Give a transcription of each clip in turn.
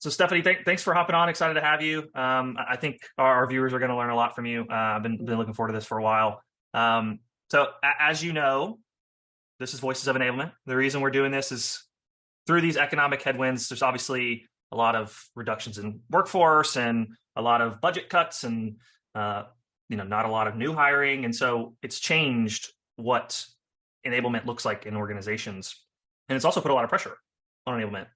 So Stephanie, thanks for hopping on. Excited to have you. I think our viewers are going to learn a lot from you. I've been looking forward to this for a while. As you know, this is Voices of Enablement. The reason we're doing this is through these economic headwinds, there's obviously a lot of reductions in workforce and a lot of budget cuts and not a lot of new hiring. And so it's changed what enablement looks like in organizations. And it's also put a lot of pressure on enablement.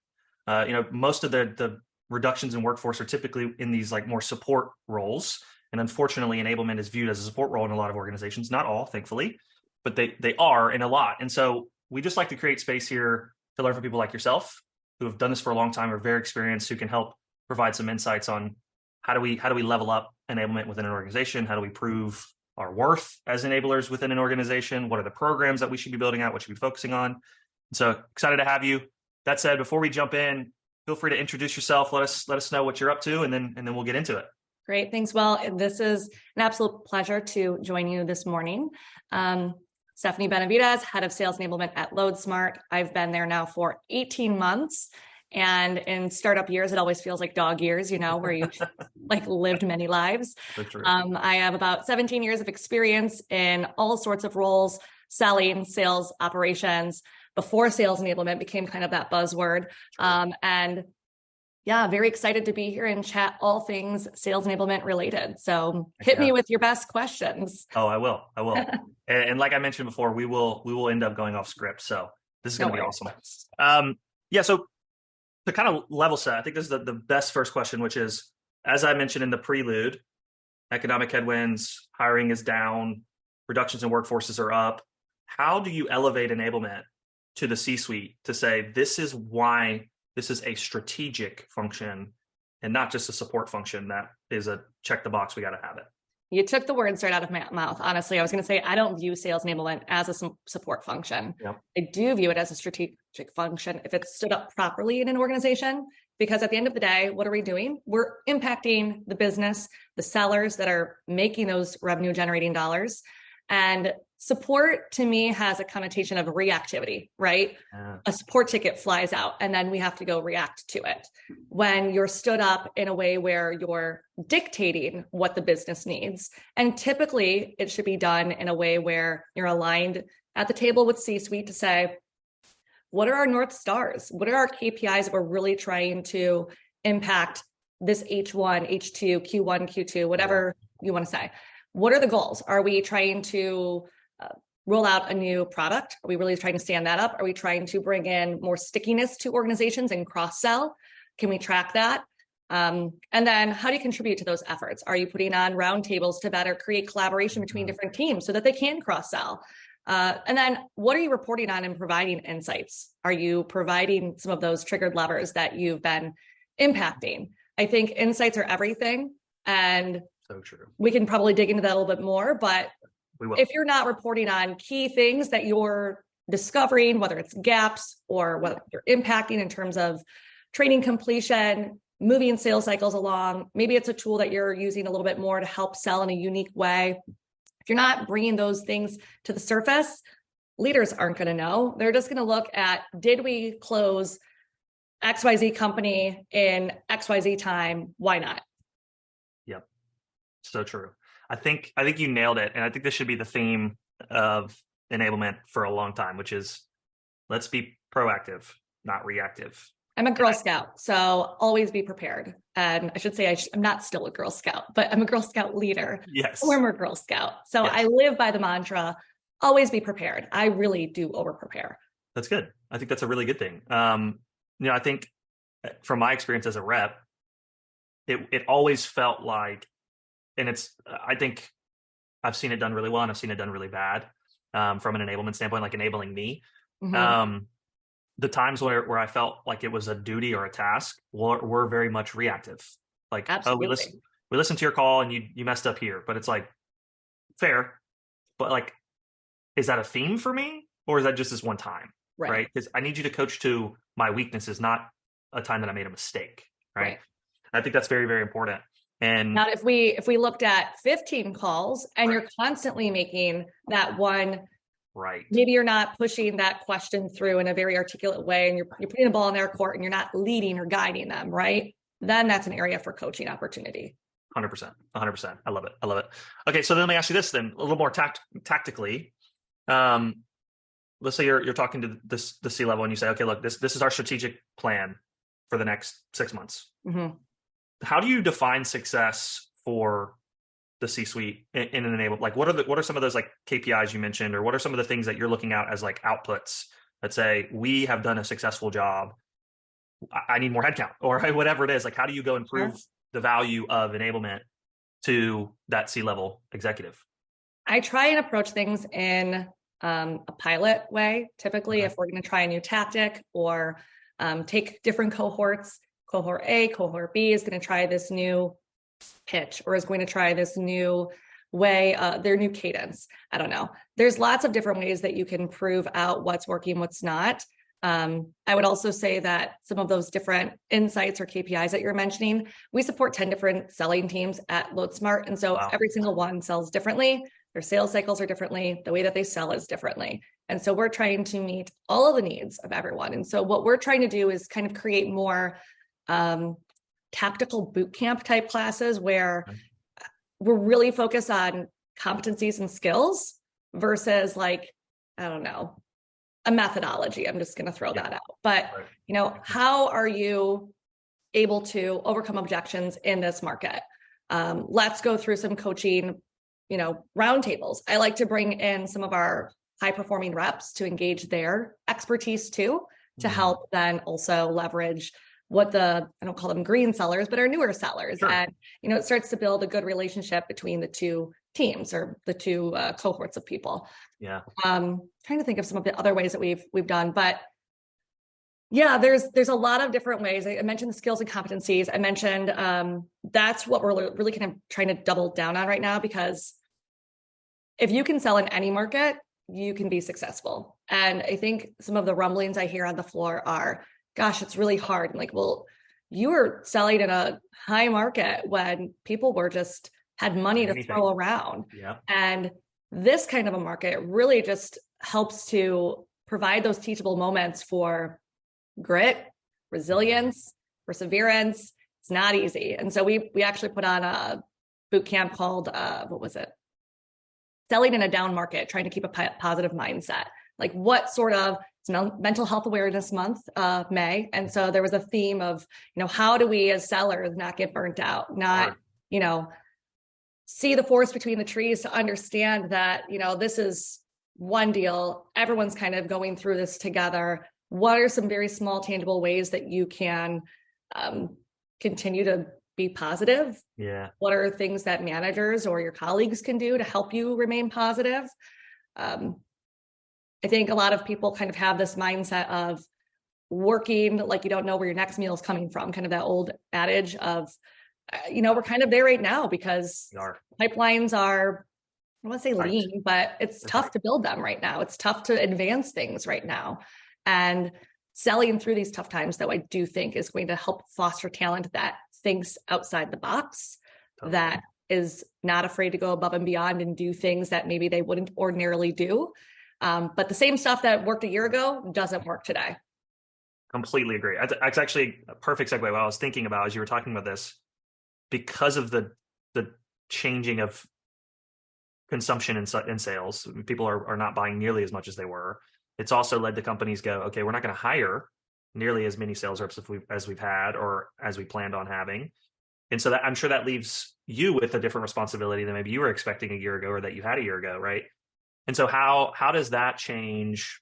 Most of the reductions in workforce are typically in these like more support roles. And unfortunately, enablement is viewed as a support role in a lot of organizations, not all, thankfully, but they are in a lot. And so we just like to create space here to learn from people like yourself who have done this for a long time, are very experienced, who can help provide some insights on how do we level up enablement within an organization? How do we prove our worth as enablers within an organization? What are the programs that we should be building out? What should we be focusing on? And so excited to have you. That said, before we jump in, feel free to introduce yourself. Let us know what you're up to, and then we'll get into it. Great, thanks. Well, this is an absolute pleasure to join you this morning. Stephanie Benavidez, head of Sales Enablement at Loadsmart. I've been there now for 18 months. And in startup years, it always feels like dog years, where you've like lived many lives. I have about 17 years of experience in all sorts of roles, selling, sales, operations, before sales enablement became kind of that buzzword. And yeah, very excited to be here and chat all things sales enablement related. So hit me with your best questions. Oh, I will. and like I mentioned before, we will end up going off script. So this is going to be awesome. So to kind of level set, I think this is the best first question, which is, as I mentioned in the prelude, economic headwinds, hiring is down, reductions in workforces are up. How do you elevate enablement to the C-suite to say, this is why this is a strategic function and not just a support function that is a check the box, we got to have it? You took the words right out of my mouth. Honestly, I was going to say, I don't view sales enablement as a support function. Yep. I do view it as a strategic function if it's stood up properly in an organization, because at the end of the day, what are we doing? We're impacting the business, the sellers that are making those revenue generating dollars. And support to me has a connotation of reactivity, right? A support ticket flies out and then we have to go react to it. When you're stood up in a way where you're dictating what the business needs, and typically it should be done in a way where you're aligned at the table with C-suite to say, what are our North Stars? What are our KPIs that we're really trying to impact this H1, H2, Q1, Q2, whatever you want to say? What are the goals? Are we trying to roll out a new product? Are we really trying to stand that up? Are we trying to bring in more stickiness to organizations and cross-sell? Can we track that? And then how do you contribute to those efforts? Are you putting on roundtables to better create collaboration between different teams so that they can cross-sell? And then what are you reporting on and providing insights? Are you providing some of those triggered levers that you've been impacting? I think insights are everything. And so true. We can probably dig into that a little bit more, but if you're not reporting on key things that you're discovering, whether it's gaps or what you're impacting in terms of training completion, moving sales cycles along, maybe it's a tool that you're using a little bit more to help sell in a unique way. If you're not bringing those things to the surface, leaders aren't going to know. They're just going to look at, did we close XYZ company in XYZ time? Why not? Yep. So true. I think you nailed it. And I think this should be the theme of enablement for a long time, which is let's be proactive, not reactive. I'm a Girl Scout, so always be prepared. And I should say I'm not still a Girl Scout, but I'm a Girl Scout leader. Yes. Former Girl Scout. So yes. I live by the mantra, always be prepared. I really do over prepare. That's good. I think that's a really good thing. I think from my experience as a rep, it always felt like, and I think I've seen it done really well and I've seen it done really bad from an enablement standpoint, like enabling me. Mm-hmm. The times where I felt like it was a duty or a task were very much reactive. Like, absolutely. Oh, we listened to your call and you messed up here, but it's like fair, but like, is that a theme for me or is that just this one time? Right? Because I need you to coach to my weaknesses, not a time that I made a mistake. Right. I think that's very, very important. And not if we looked at 15 calls and you're constantly making that one. Right. Maybe you're not pushing that question through in a very articulate way and you're putting the ball in their court and you're not leading or guiding them. Right. then that's an area for coaching opportunity. 100%. 100%. I love it. I love it. Okay. So then let me ask you this then, a little more tactically. Let's say you're talking to the C-level and you say, okay, look, this is our strategic plan for the next 6 months. Mm-hmm. How do you define success for the C-suite in an enablement? Like, what are some of those like KPIs you mentioned, or what are some of the things that you're looking at as like outputs that say, we have done a successful job, I need more headcount, or whatever it is? Like, how do you go and prove the value of enablement to that C-level executive? I try and approach things in a pilot way. Typically, if we're going to try a new tactic or take different cohorts, cohort A, cohort B is going to try this new pitch or is going to try this new way, their new cadence. I don't know. There's lots of different ways that you can prove out what's working, what's not. I would also say that some of those different insights or KPIs that you're mentioning, we support 10 different selling teams at Loadsmart. And so every single one sells differently. Their sales cycles are differently. The way that they sell is differently. And so we're trying to meet all of the needs of everyone. And so what we're trying to do is kind of create more tactical boot camp type classes where we're really focused on competencies and skills versus like, I don't know, a methodology. I'm just going to throw that out. But, you know, how are you able to overcome objections in this market? Let's go through some coaching, you know, roundtables. I like to bring in some of our high performing reps to engage their expertise too, to help then also leverage what I don't call them green sellers, but our newer sellers. Sure. And, you know, it starts to build a good relationship between the two teams or the two cohorts of people. Yeah. Trying to think of some of the other ways that we've done, but yeah, there's a lot of different ways. I mentioned the skills and competencies. I mentioned that's what we're really kind of trying to double down on right now, because if you can sell in any market, you can be successful. And I think some of the rumblings I hear on the floor are, gosh, it's really hard. And like, well, you were selling in a high market when people were just had money to throw around. Yeah. And this kind of a market really just helps to provide those teachable moments for grit, resilience, perseverance. It's not easy. And so we actually put on a boot camp called, what was it? Selling in a down market, trying to keep a positive mindset. Like what sort of, it's Mental Health Awareness Month, May. And so there was a theme of, you know, how do we as sellers not get burnt out, not, you know, see the forest between the trees, to understand that, you know, this is one deal. Everyone's kind of going through this together. What are some very small, tangible ways that you can continue to be positive? Yeah. What are things that managers or your colleagues can do to help you remain positive? I think a lot of people kind of have this mindset of working like you don't know where your next meal is coming from, kind of that old adage of, you know, we're kind of there right now because pipelines are, I don't want to say lean, but it's tough to build them right now. It's tough to advance things right now. And selling through these tough times, though, I do think is going to help foster talent that thinks outside the box, that is not afraid to go above and beyond and do things that maybe they wouldn't ordinarily do. But the same stuff that worked a year ago doesn't work today. Completely agree. That's actually a perfect segue. What I was thinking about as you were talking about this, because of the changing of consumption in sales, people are not buying nearly as much as they were. It's also led to companies go, okay, we're not going to hire nearly as many sales reps as we've had or as we planned on having. And so that, I'm sure that leaves you with a different responsibility than maybe you were expecting a year ago or that you had a year ago, right? And so how does that change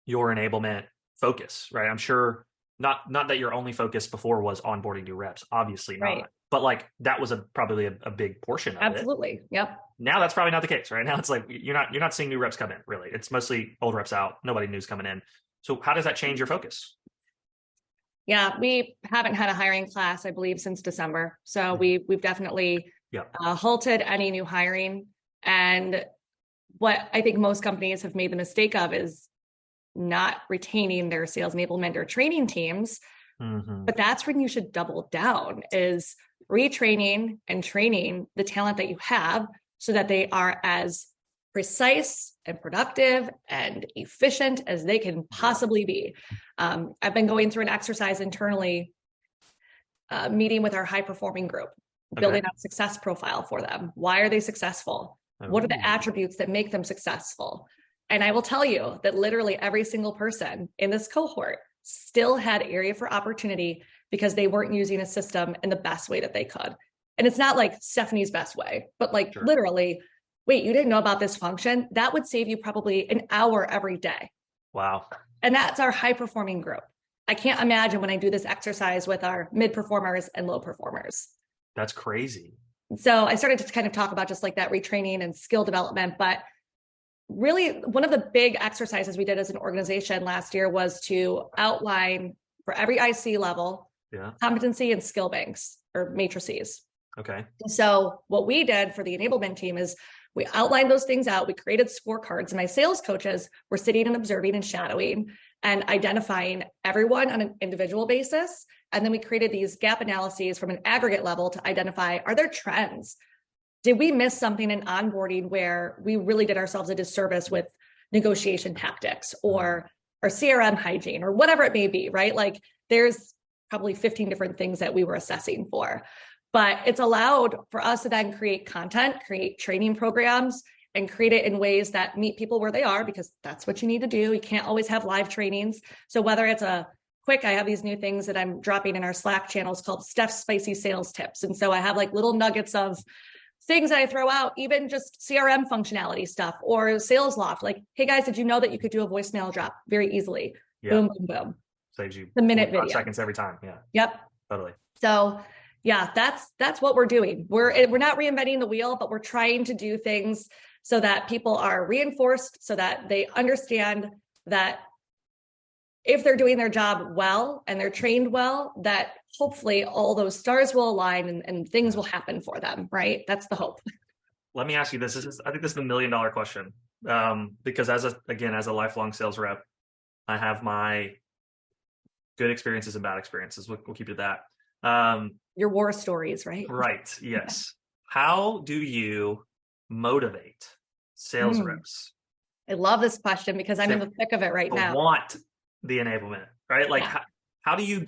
your enablement focus, right? I'm sure not that your only focus before was onboarding new reps, obviously not. Right. But like that was probably a big portion of it. Absolutely. Yep. Now that's probably not the case, right? Now it's like you're not seeing new reps come in, really. It's mostly old reps out, nobody new's coming in. So how does that change your focus? Yeah, we haven't had a hiring class, I believe, since December. So we've definitely halted any new hiring. And what I think most companies have made the mistake of is not retaining their sales enablement or training teams. Mm-hmm. But that's when you should double down, is retraining and training the talent that you have so that they are as precise and productive and efficient as they can possibly be. I've been going through an exercise internally meeting with our high performing group, building out a success profile for them. Why are they successful? What are the attributes that make them successful? And I will tell you that literally every single person in this cohort still had area for opportunity because they weren't using a system in the best way that they could. And it's not like Stephanie's best way, but like literally, wait, you didn't know about this function? That would save you probably an hour every day. Wow. And that's our high performing group. I can't imagine when I do this exercise with our mid performers and low performers. That's crazy. So I started to kind of talk about just like that retraining and skill development, but really one of the big exercises we did as an organization last year was to outline for every IC level, competency and skill banks or matrices. Okay. So what we did for the enablement team is we outlined those things out. We created scorecards, and my sales coaches were sitting and observing and shadowing and identifying everyone on an individual basis. And then we created these gap analyses from an aggregate level to identify, are there trends? Did we miss something in onboarding where we really did ourselves a disservice with negotiation tactics or CRM hygiene or whatever it may be, right? Like there's probably 15 different things that we were assessing for. But it's allowed for us to then create content, create training programs, and create it in ways that meet people where they are, because that's what you need to do. You can't always have live trainings. So whether it's a quick, I have these new things that I'm dropping in our Slack channels called Steph's Spicy Sales Tips. And so I have like little nuggets of things that I throw out, even just CRM functionality stuff or Sales Loft. Like, hey guys, did you know that you could do a voicemail drop very easily? Boom, boom, boom. Saves you the minute video. Seconds every time. Yeah. Yep. Totally. So yeah, that's what we're doing. We're not reinventing the wheel, but we're trying to do things so that people are reinforced, so that they understand that if they're doing their job well and they're trained well, that hopefully all those stars will align and things will happen for them, right? That's the hope. Let me ask you this. I think this is the $1 million question. Because as a lifelong sales rep, I have my good experiences and bad experiences. We'll keep it at that. Your war stories, right? Right. Yes. How do you motivate sales reps? I love this question because I'm in the thick of it right now. Want the enablement, right? Like, how do you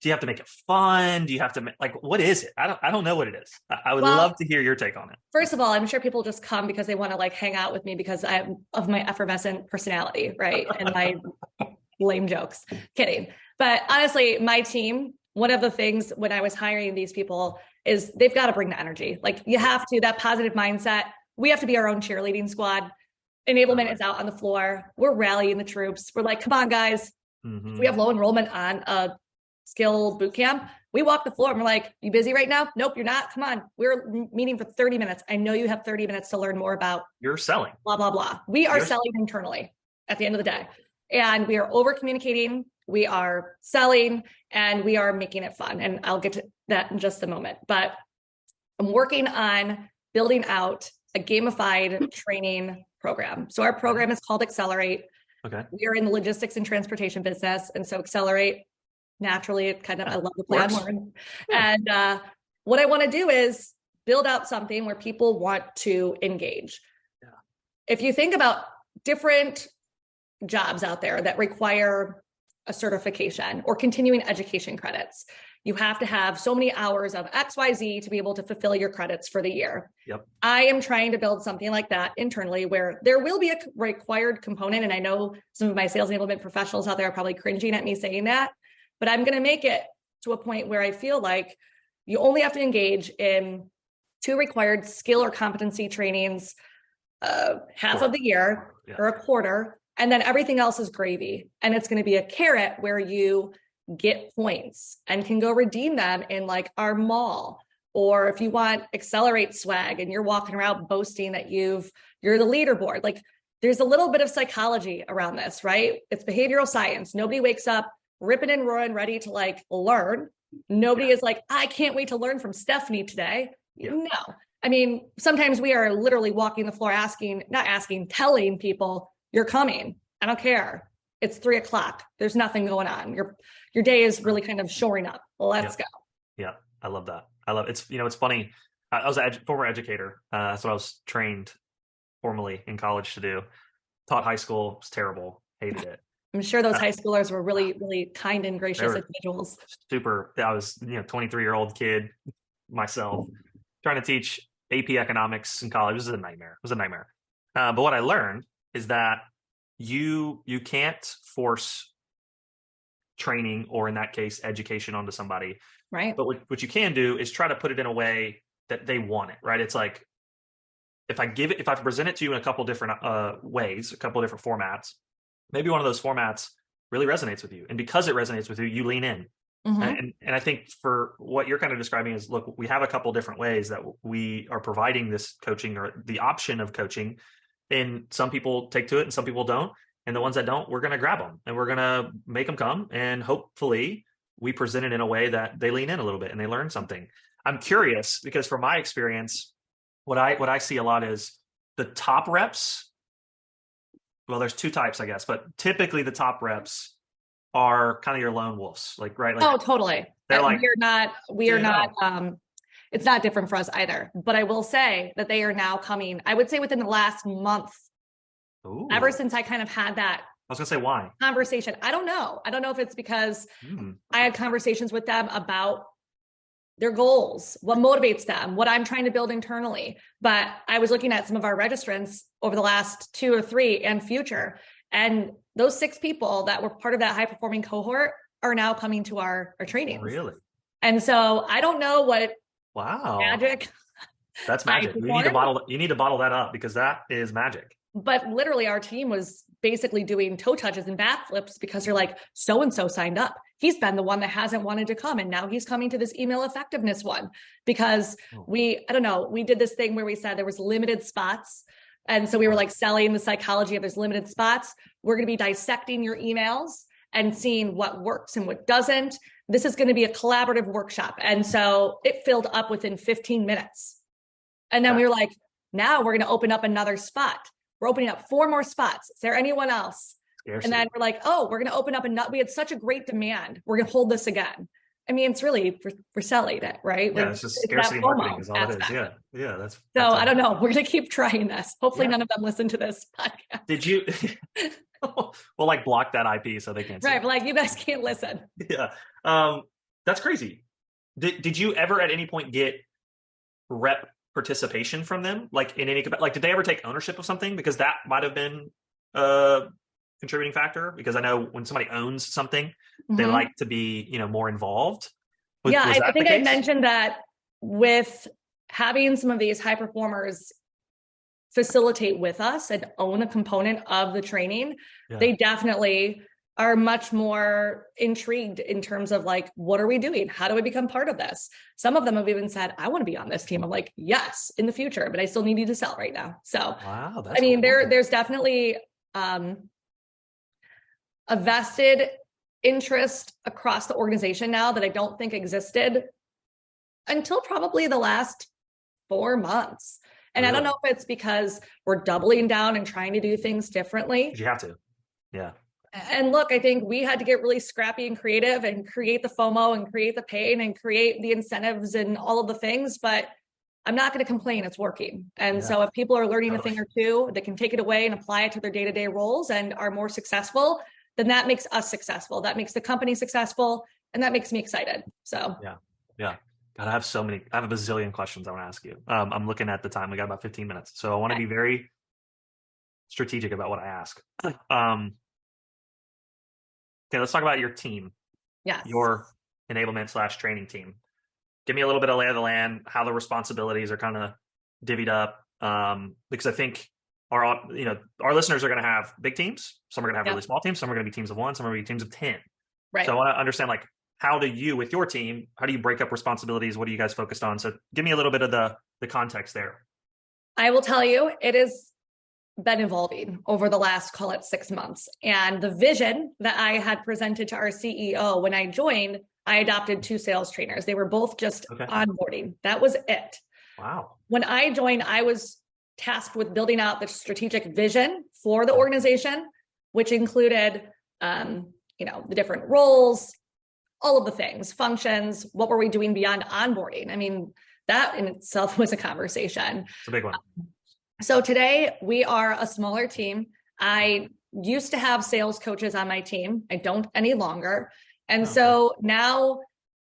have to make it fun? Do you have to like, what is it? I don't know what it is. I would love to hear your take on it. First of all, I'm sure people just come because they want to like hang out with me because of my effervescent personality, right? And my lame jokes. Kidding. But honestly, my team, one of the things when I was hiring these people is they've got to bring the energy. Like you have to, that positive mindset. We have to be our own cheerleading squad. Enablement is out on the floor. We're rallying the troops. We're like, come on, guys. If we have low enrollment on a skill boot camp, we walk the floor and we're like, you busy right now? Nope, you're not. Come on. We're meeting for 30 minutes. I know you have 30 minutes to learn more about you're selling. Blah, blah, blah. We are selling internally at the end of the day. And we are over communicating. We are selling and we are making it fun. And I'll get to that in just a moment. But I'm working on building out a gamified training program. So our program is called Accelerate. Okay. We are in the logistics and transportation business. And so Accelerate, naturally, it kind of, I love the play on words. And what I want to do is build out something where people want to engage. Yeah. If you think about different jobs out there that require a certification or continuing education credits, you have to have so many hours of XYZ to be able to fulfill your credits for the year. Yep. I am trying to build something like that internally where there will be a required component. And I know some of my sales enablement professionals out there are probably cringing at me saying that, but I'm going to make it to a point where I feel like you only have to engage in 2 required skill or competency trainings, half of the year or a quarter. And then everything else is gravy. And it's going to be a carrot where you get points and can go redeem them in like our mall. Or if you want Accelerate swag and you're walking around boasting that you're the leaderboard, like there's a little bit of psychology around this, right? It's behavioral science. Nobody wakes up ripping and roaring, ready to like learn. Nobody is like, I can't wait to learn from Stephanie today. Yeah. No. I mean, sometimes we are literally walking the floor telling people, you're coming. I don't care. It's 3:00. There's nothing going on. Your day is really kind of shoring up. Let's go. Yeah. I love that. It's funny. I was a former educator. That's what I was trained formally in college to do. Taught high school. It was terrible. Hated it. I'm sure those high schoolers were really, really kind and gracious individuals. Super. I was, 23-year-old kid myself trying to teach AP economics in college. It was a nightmare. But what I learned is that you can't force training, or in that case, education, onto somebody. Right. But what you can do is try to put it in a way that they want it, right? It's like, if I present it to you in a couple different ways, a couple different formats, maybe one of those formats really resonates with you. And because it resonates with you, you lean in. And I think for what you're kind of describing is, look, we have a couple different ways that we are providing this coaching, or the option of coaching. And some people take to it and some people don't. And the ones that don't, we're going to grab them and we're going to make them come. And hopefully we present it in a way that they lean in a little bit and they learn something. I'm curious because from my experience, what I see a lot is the top reps. Well, there's two types, I guess, but typically the top reps are kind of your lone wolves, right? Oh, totally. They're like, we are not, it's not different for us either, but I will say that they are now coming, I would say within the last month, ever since I kind of had that. I was gonna say, why? Conversation. I don't know if it's because I had conversations with them about their goals, what motivates them, what I'm trying to build internally. But I was looking at some of our registrants over the last 2 or 3 and future, and those 6 people that were part of that high performing cohort are now coming to our trainings. Really? And so I don't know what magic. That's magic. You need to bottle that up, because that is magic. But literally our team was basically doing toe touches and backflips because they're like, so-and-so signed up. He's been the one that hasn't wanted to come. And now he's coming to this email effectiveness one because we did this thing where we said there was limited spots. And so we were like selling the psychology of there's limited spots. We're going to be dissecting your emails and seeing what works and what doesn't. This is going to be a collaborative workshop. And so it filled up within 15 minutes. And then we were like, now we're going to open up another spot. We're opening up 4 more spots. Is there anyone else? Scarcity. And then we're like, we're going to open up we had such a great demand. We're going to hold this again. I mean, it's really, we're selling it, right? Yeah, it's just scarcity marketing is all it is. Yeah. That's I don't know. We're going to keep trying this. Hopefully none of them listen to this podcast. Did you, we'll block that IP so they can't see. Right. But you guys can't listen. Yeah. That's crazy. Did you ever at any point get rep participation from them? Did they ever take ownership of something? Because that might have been a contributing factor, because I know when somebody owns something, they like to be, more involved. I think I mentioned that with having some of these high performers facilitate with us and own a component of the training, they definitely are much more intrigued in terms of what are we doing? How do I become part of this? Some of them have even said, I want to be on this team. I'm like, yes, in the future, but I still need you to sell right now. So, that's cool. There's definitely a vested interest across the organization now that I don't think existed until probably the last 4 months. And really? I don't know if it's because we're doubling down and trying to do things differently. You have to. Yeah. And look, I think we had to get really scrappy and creative and create the FOMO and create the pain and create the incentives and all of the things, but I'm not going to complain. It's working. And so if people are learning a thing or two, they can take it away and apply it to their day-to-day roles and are more successful, then that makes us successful. That makes the company successful. And that makes me excited. So yeah. God, I have a bazillion questions I want to ask you. I'm looking at the time. We got about 15 minutes. So I want to be very strategic about what I ask. Okay, let's talk about your team. Yes. Your enablement/training team. Give me a little bit of lay of the land, how the responsibilities are kind of divvied up. Because I think our listeners are going to have big teams. Some are going to have really small teams. Some are going to be teams of 1. Some are going to be teams of 10. Right. So I want to understand, how do you, with your team, how do you break up responsibilities? What are you guys focused on? So give me a little bit of the context there. I will tell you, it is been evolving over the last, call it 6 months. And the vision that I had presented to our CEO when I joined, I adopted 2 sales trainers. They were both just onboarding. That was it. Wow. When I joined, I was tasked with building out the strategic vision for the organization, which included, the different roles, all of the things, functions, what were we doing beyond onboarding? I mean, that in itself was a conversation. It's a big one. So today we are a smaller team. I used to have sales coaches on my team. I don't any longer. And so now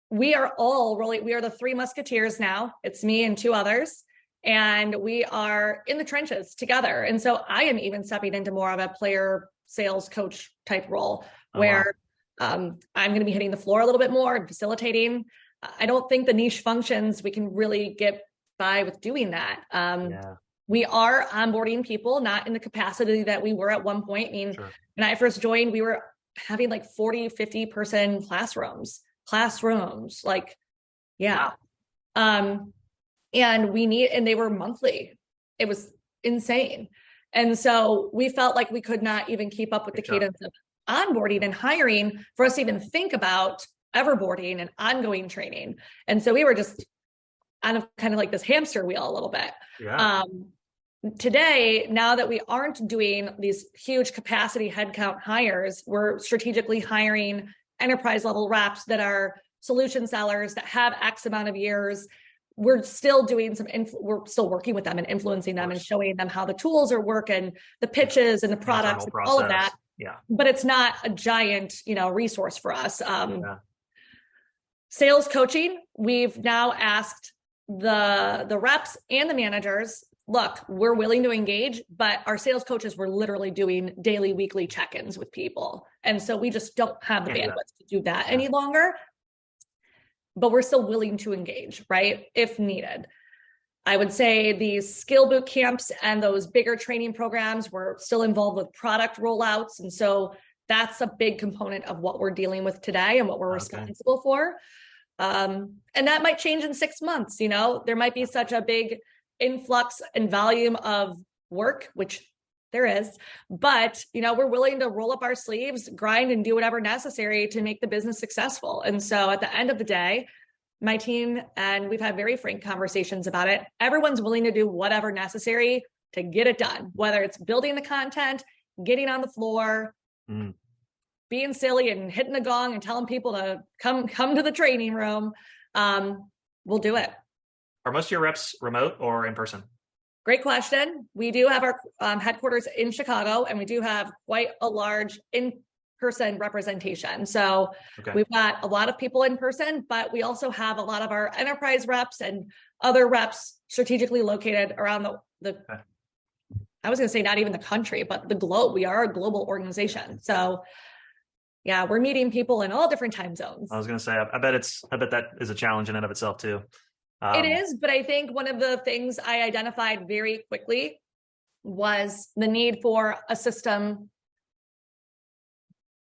we are the three musketeers now. It's me and two others. And we are in the trenches together. And so I am even stepping into more of a player sales coach type role where I'm going to be hitting the floor a little bit more and facilitating. I don't think the niche functions, we can really get by with doing that. We are onboarding people, not in the capacity that we were at one point. I mean, when I first joined, we were having like 40, 50 person classrooms, like, yeah. Wow. And they were monthly. It was insane. And so we felt like we could not even keep up with the cadence of onboarding and hiring for us to even think about everboarding and ongoing training. And so we were just kind of like this hamster wheel a little bit. Yeah. Today, now that we aren't doing these huge capacity headcount hires, we're strategically hiring enterprise level reps that are solution sellers that have X amount of years. We're still doing we're still working with them and influencing them and showing them how the tools are working, the pitches and the products, and all of that. Yeah. But it's not a giant, resource for us. Sales coaching, we've now asked the reps and the managers, look, we're willing to engage, but our sales coaches were literally doing daily, weekly check-ins with people. And so we just don't have the bandwidth to do that any longer. But we're still willing to engage, right? If needed. I would say these skill boot camps and those bigger training programs, we're still involved with product rollouts. And so that's a big component of what we're dealing with today and what we're responsible for. And that might change in 6 months. There might be such a big influx and volume of work, which there is, but we're willing to roll up our sleeves, grind, and do whatever necessary to make the business successful. And so at the end of the day, my team, and we've had very frank conversations about it, everyone's willing to do whatever necessary to get it done, whether it's building the content, getting on the floor, being silly and hitting the gong and telling people to come to the training room. We'll do it. Are most of your reps remote or in person? Great question. We do have our headquarters in Chicago, and we do have quite a large in-person representation. So we've got a lot of people in person, but we also have a lot of our enterprise reps and other reps strategically located around I was going to say not even the country, but the globe. We are a global organization. So yeah, we're meeting people in all different time zones. I was going to say, I bet that is a challenge in and of itself too. It is, but I think one of the things I identified very quickly was the need for a system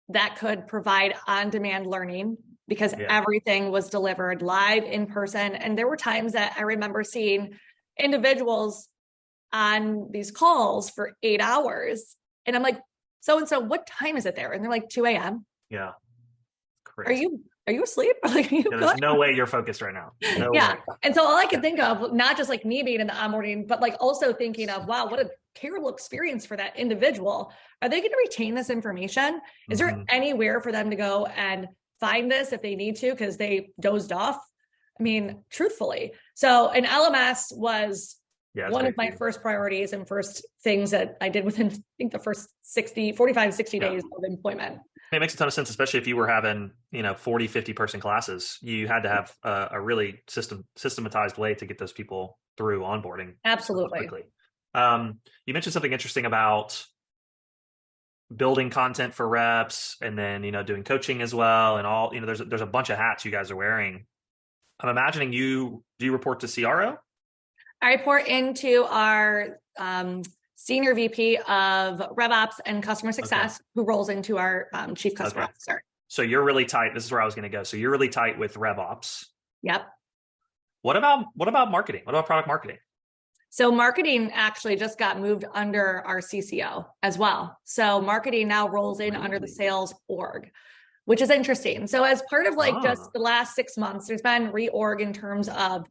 that could provide on-demand learning, because everything was delivered live in person. And there were times that I remember seeing individuals on these calls for 8 hours. And I'm like, so-and-so, what time is it there? And they're like 2 a.m. Yeah. Crazy. Are you asleep? There's no way you're focused right now. No way. And so all I could think of, not just like me being in the onboarding, but like also thinking of, wow, what a terrible experience for that individual. Are they going to retain this information? Is there anywhere for them to go and find this if they need to, because they dozed off? I mean, truthfully. So an LMS was one of my first priorities and first things that I did within, I think, the first 45, 60 days of employment. It makes a ton of sense, especially if you were having, 40, 50 person classes. You had to have a really systematized way to get those people through onboarding. Absolutely. Quickly. You mentioned something interesting about building content for reps and then, doing coaching as well. And all, there's a bunch of hats you guys are wearing. I'm imagining do you report to CRO? I report into our Senior VP of RevOps and Customer Success, who rolls into our Chief Customer Officer. So you're really tight. This is where I was going to go. So you're really tight with RevOps. Yep. What about marketing? What about product marketing? So marketing actually just got moved under our CCO as well. So marketing now rolls in under the sales org, which is interesting. So as part of just the last 6 months, there's been reorg in terms of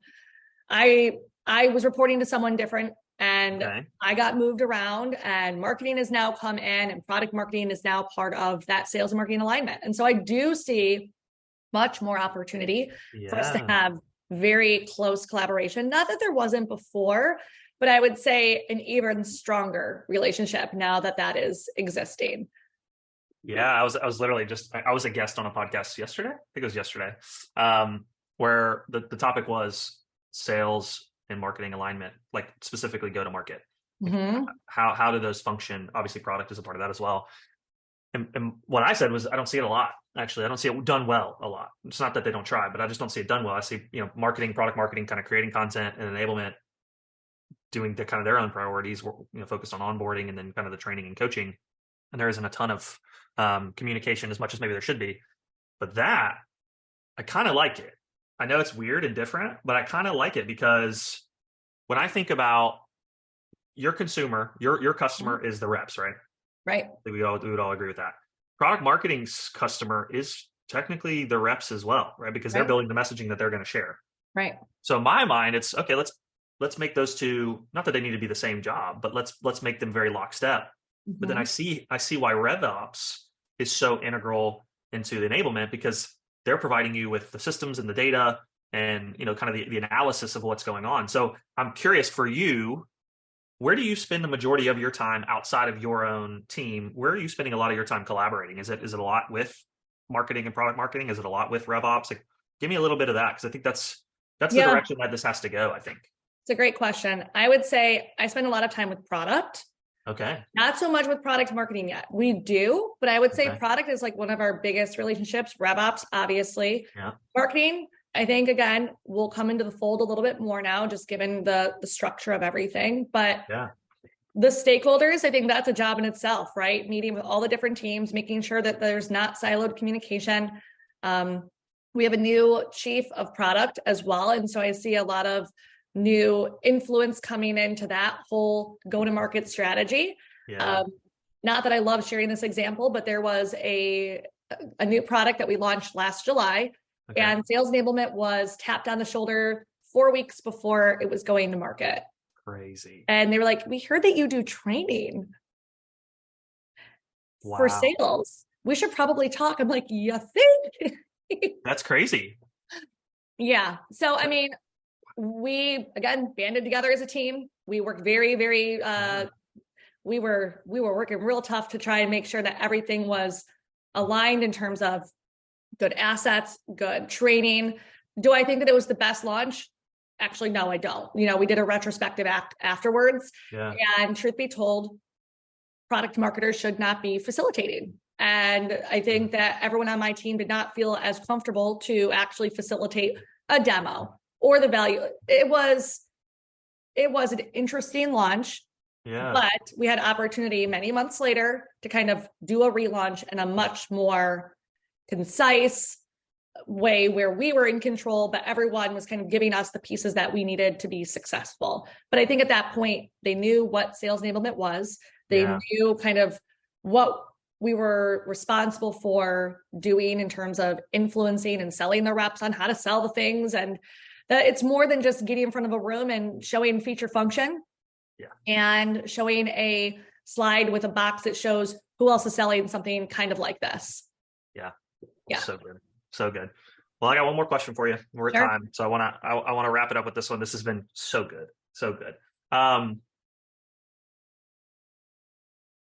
I was reporting to someone different. And I got moved around, and marketing has now come in, and product marketing is now part of that sales and marketing alignment. And so I do see much more opportunity for us to have very close collaboration. Not that there wasn't before, but I would say an even stronger relationship now that that is existing. Yeah, I was literally I was a guest on a podcast yesterday. I think it was yesterday, where the topic was sales and marketing alignment, like specifically go to market. Mm-hmm. How do those function? Obviously, product is a part of that as well. And what I said was, I don't see it a lot. Actually, I don't see it done well a lot. It's not that they don't try, but I just don't see it done well. I see, marketing, product marketing, kind of creating content and enablement, doing the kind of their own priorities, focused on onboarding and then kind of the training and coaching. And there isn't a ton of communication as much as maybe there should be. But that, I kind of like it. I know it's weird and different, but I kind of like it because when I think about your consumer, your customer is the reps, right? Right. We would all agree with that. Product marketing's customer is technically the reps as well, right? Because they're building the messaging that they're going to share. Right. So in my mind, it's okay. Let's make those two. Not that they need to be the same job, but let's make them very lockstep. Mm-hmm. But then I see why RevOps is so integral into the enablement, because they're providing you with the systems and the data and kind of the analysis of what's going on. So I'm curious for you. Where do you spend the majority of your time outside of your own team? Where are you spending a lot of your time collaborating? Is it a lot with marketing and product marketing? Is it a lot with RevOps? Like, give me a little bit of that, because I think that's the direction that this has to go, I think. It's a great question. I would say I spend a lot of time with product. Okay. Not so much with product marketing yet. We do, but I would say product is like one of our biggest relationships. RevOps, obviously. Yeah. Marketing, I think, again, will come into the fold a little bit more now, just given the structure of everything. But the stakeholders, I think that's a job in itself, right? Meeting with all the different teams, making sure that there's not siloed communication. We have a new chief of product as well. And so I see a lot of new influence coming into that whole go-to-market strategy. Yeah. Not that I love sharing this example, but there was a new product that we launched last July. Okay. And Sales Enablement was tapped on the shoulder 4 weeks before it was going to market. Crazy. And they were like, we heard that you do training for sales. We should probably talk. I'm like, you think? That's crazy. Yeah. So, I mean, we, again, banded together as a team. We worked very, very, we were working real tough to try and make sure that everything was aligned in terms of good assets, good training. Do I think that it was the best launch? Actually, no, I don't. We did a retrospective afterwards. Yeah. And truth be told, product marketers should not be facilitating. And I think that everyone on my team did not feel as comfortable to actually facilitate a demo or the value. It was an interesting launch. Yeah. But we had opportunity many months later to kind of do a relaunch in a much more concise way where we were in control, but everyone was kind of giving us the pieces that we needed to be successful. But I think at that point, they knew what sales enablement was. They knew kind of what we were responsible for doing in terms of influencing and selling the reps on how to sell the things. And that it's more than just getting in front of a room and showing feature function and showing a slide with a box that shows who else is selling something kind of like this. Yeah. So good. So good. Well, I got one more question for you. We're at time. So I want to wrap it up with this one. This has been so good. So good.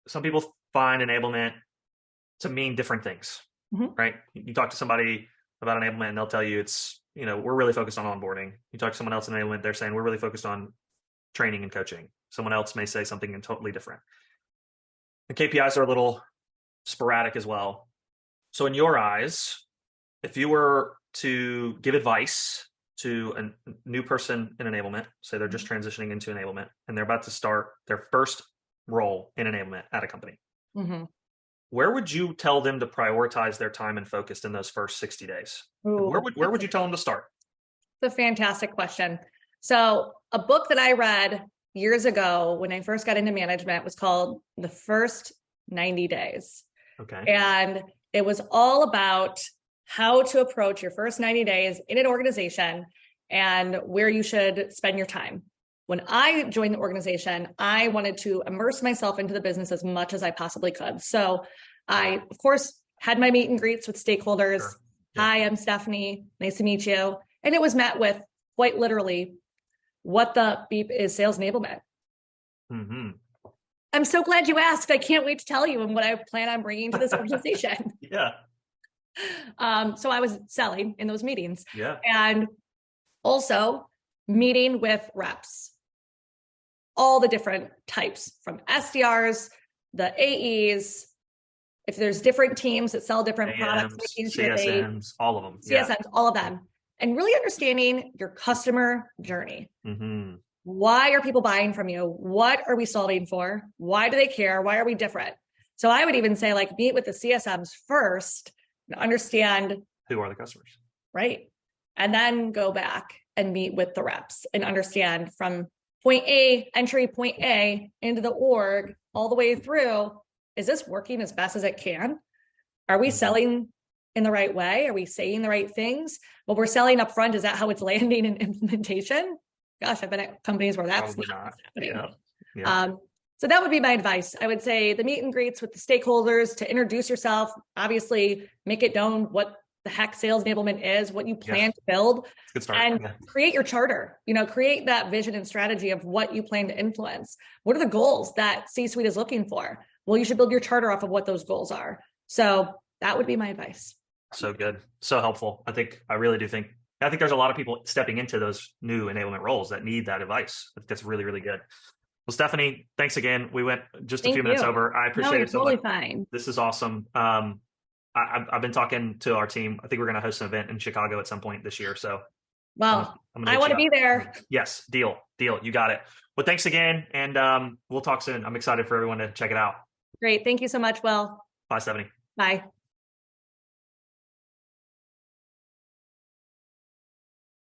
Some people find enablement to mean different things, right? You talk to somebody about enablement and they'll tell you it's, we're really focused on onboarding. You talk to someone else in enablement, they're saying we're really focused on training and coaching. Someone else may say something totally different. The KPIs are a little sporadic as well. So in your eyes, if you were to give advice to a new person in enablement, say they're just transitioning into enablement and they're about to start their first role in enablement at a company, where would you tell them to prioritize their time and focus in those first 60 days? Ooh, where would you tell them to start? It's a fantastic question. So a book that I read years ago when I first got into management was called The First 90 Days. Okay. And it was all about how to approach your first 90 days in an organization and where you should spend your time. When I joined the organization, I wanted to immerse myself into the business as much as I possibly could. So I, of course, had my meet and greets with stakeholders. Sure. Yeah. Hi, I'm Stephanie. Nice to meet you. And it was met with quite literally what the beep is sales enablement. Mm-hmm. I'm so glad you asked. I can't wait to tell you and what I plan on bringing to this organization. Yeah. So I was selling in those meetings. Yeah. And also meeting with reps, all the different types from SDRs, the AEs, if there's different teams that sell different products, making sure CSMs, all of them. CSMs, all of them. And really understanding your customer journey. Mm-hmm. Why are people buying from you? What are we solving for? Why do they care? Why are we different? So I would even say, like, meet with the CSMs first and understand who are the customers. Right. And then go back and meet with the reps and understand from point A, entry point A into the org all the way through. Is this working as best as it can? Are we selling in the right way? Are we saying the right things? What we're selling up front, is that how it's landing in implementation? Gosh, I've been at companies where that's not happening. Yeah. So that would be my advice. I would say the meet and greets with the stakeholders, to introduce yourself, obviously make it known what the heck sales enablement is, what you plan to build, good start. And create your charter, create that vision and strategy of what you plan to influence. What are the goals that C-suite is looking for? Well, you should build your charter off of what those goals are. So that would be my advice. So good. So helpful. I really do think there's a lot of people stepping into those new enablement roles that need that advice. That's really, really good. Well, Stephanie, thanks again. We went just a few minutes over. I appreciate it so much. Totally fine. This is awesome. I've been talking to our team. I think we're going to host an event in Chicago at some point this year. So, well, I want to be there. Yes, deal. You got it. Well, thanks again, and we'll talk soon. I'm excited for everyone to check it out. Great. Thank you so much, Will. Bye, Stephanie. Bye.